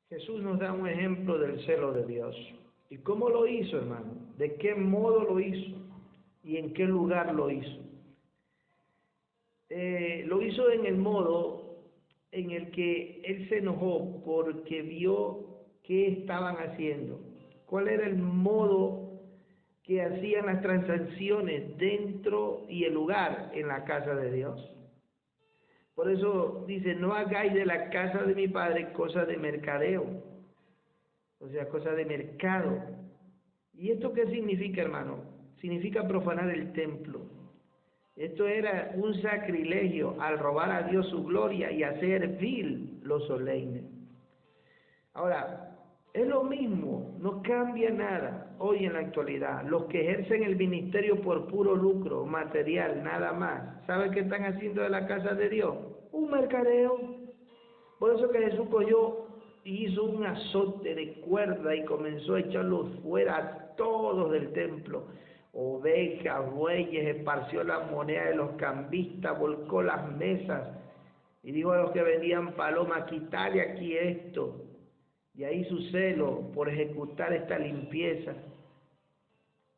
Jesús nos da un ejemplo del celo de Dios. ¿Y cómo lo hizo, hermano? ¿De qué modo lo hizo? ¿Y en qué lugar lo hizo? Lo hizo en el modo en el que Él se enojó porque vio qué estaban haciendo. ¿Cuál era el modo que hacían las transacciones dentro y el lugar en la casa de Dios? Por eso dice, no hagáis de la casa de mi padre cosa de mercadeo, o sea, cosa de mercado. ¿Y esto qué significa, hermano? Significa profanar el templo. Esto era un sacrilegio al robar a Dios su gloria y hacer vil lo solemne. Ahora, es lo mismo, no cambia nada hoy en la actualidad. Los que ejercen el ministerio por puro lucro material, nada más, ¿saben qué están haciendo de la casa de Dios? Un mercadeo. Por eso que Jesús cogió y hizo un azote de cuerda y comenzó a echarlos fuera a todos del templo. Ovejas, bueyes, esparció las monedas de los cambistas, volcó las mesas y dijo a los que vendían palomas, quitale aquí esto. Y ahí su celo por ejecutar esta limpieza.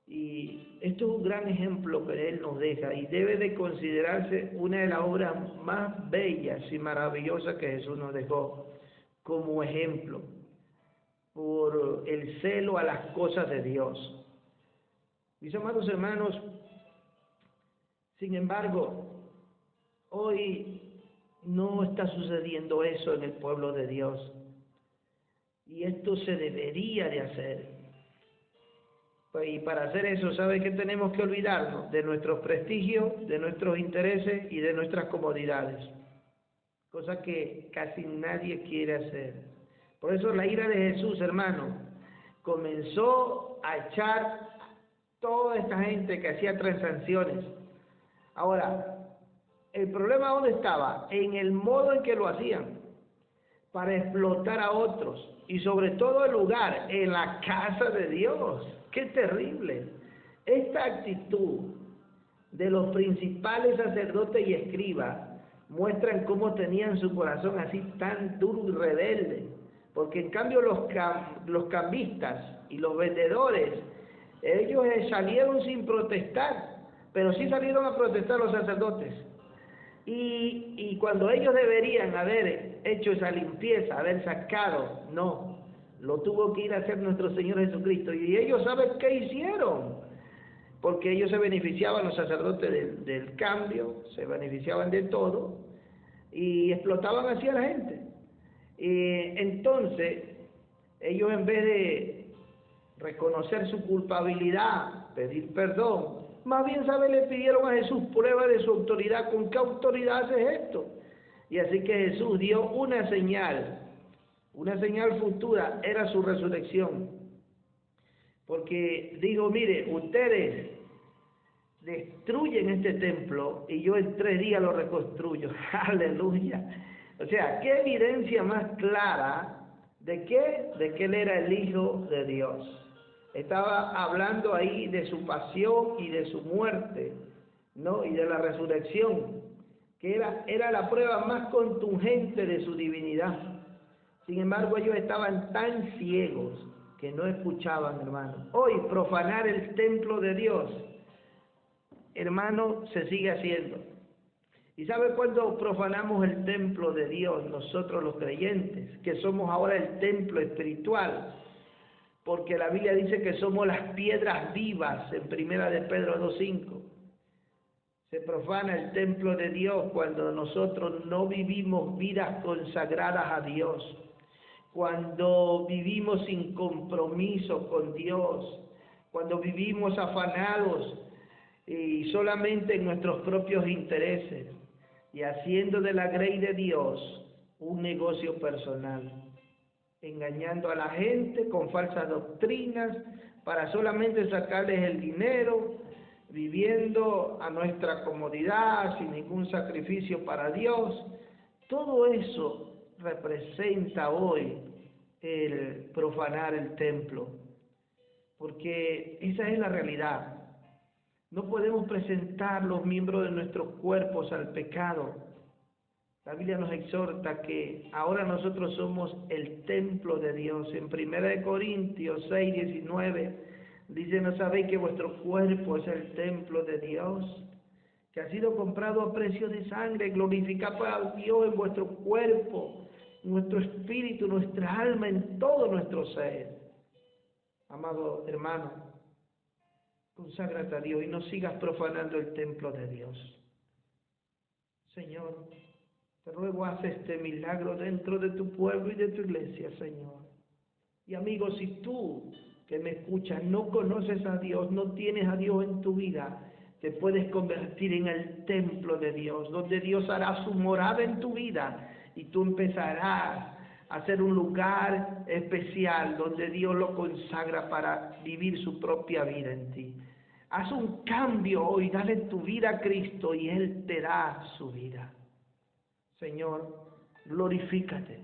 Y esto es un gran ejemplo que Él nos deja y debe de considerarse una de las obras más bellas y maravillosas que Jesús nos dejó como ejemplo por el celo a las cosas de Dios. Mis amados hermanos, sin embargo, hoy no está sucediendo eso en el pueblo de Dios y esto se debería de hacer. Y para hacer eso, ¿sabe qué tenemos que olvidarnos? De nuestros prestigios, de nuestros intereses y de nuestras comodidades. Cosa que casi nadie quiere hacer. Por eso la ira de Jesús, hermano, comenzó a echar toda esta gente que hacía transacciones. Ahora, ¿el problema dónde estaba? En el modo en que lo hacían, para explotar a otros. Y sobre todo el lugar, en la casa de Dios. ¡Qué terrible! Esta actitud de los principales sacerdotes y escribas muestran cómo tenían su corazón así tan duro y rebelde. Porque en cambio los cambistas y los vendedores, ellos salieron sin protestar, pero sí salieron a protestar los sacerdotes. Y cuando ellos deberían haber hecho esa limpieza, haber sacado, no, lo tuvo que ir a hacer nuestro Señor Jesucristo. Y ellos saben qué hicieron, porque ellos se beneficiaban, los sacerdotes del cambio, se beneficiaban de todo y explotaban así a la gente. Entonces, ellos en vez de reconocer su culpabilidad, pedir perdón, más bien, ¿sabe? Le pidieron a Jesús prueba de su autoridad. ¿Con qué autoridad haces esto? Y así que Jesús dio una señal futura, era su resurrección. Porque dijo, mire, ustedes destruyen este templo y yo en 3 días lo reconstruyo. Aleluya. O sea, qué evidencia más clara de qué, de que Él era el Hijo de Dios. Estaba hablando ahí de su pasión y de su muerte, ¿no? Y de la resurrección, que era la prueba más contundente de su divinidad. Sin embargo, ellos estaban tan ciegos que no escuchaban, hermano. Hoy, profanar el templo de Dios, hermano, se sigue haciendo. ¿Y sabe cuándo profanamos el templo de Dios, nosotros los creyentes, que somos ahora el templo espiritual? Porque la Biblia dice que somos las piedras vivas en 1 de Pedro 2:5. Se profana el templo de Dios cuando nosotros no vivimos vidas consagradas a Dios, cuando vivimos sin compromiso con Dios, cuando vivimos afanados y solamente en nuestros propios intereses y haciendo de la grey de Dios un negocio personal, engañando a la gente con falsas doctrinas para solamente sacarles el dinero, viviendo a nuestra comodidad, sin ningún sacrificio para Dios. Todo eso representa hoy el profanar el templo, porque esa es la realidad. No podemos presentar los miembros de nuestros cuerpos al pecado. La Biblia nos exhorta que ahora nosotros somos el templo de Dios. En 1 Corintios 6:19 dice, ¿no sabéis que vuestro cuerpo es el templo de Dios, que ha sido comprado a precio de sangre? Glorificad a Dios en vuestro cuerpo, en nuestro espíritu, nuestra alma, en todo nuestro ser. Amado hermano, conságrate a Dios y no sigas profanando el templo de Dios. Señor, te ruego, haz este milagro dentro de tu pueblo y de tu iglesia, Señor. Y amigo, si tú que me escuchas no conoces a Dios, no tienes a Dios en tu vida, te puedes convertir en el templo de Dios, donde Dios hará su morada en tu vida y tú empezarás a ser un lugar especial donde Dios lo consagra para vivir su propia vida en ti. Haz un cambio hoy, dale tu vida a Cristo y Él te da su vida. Señor, glorifícate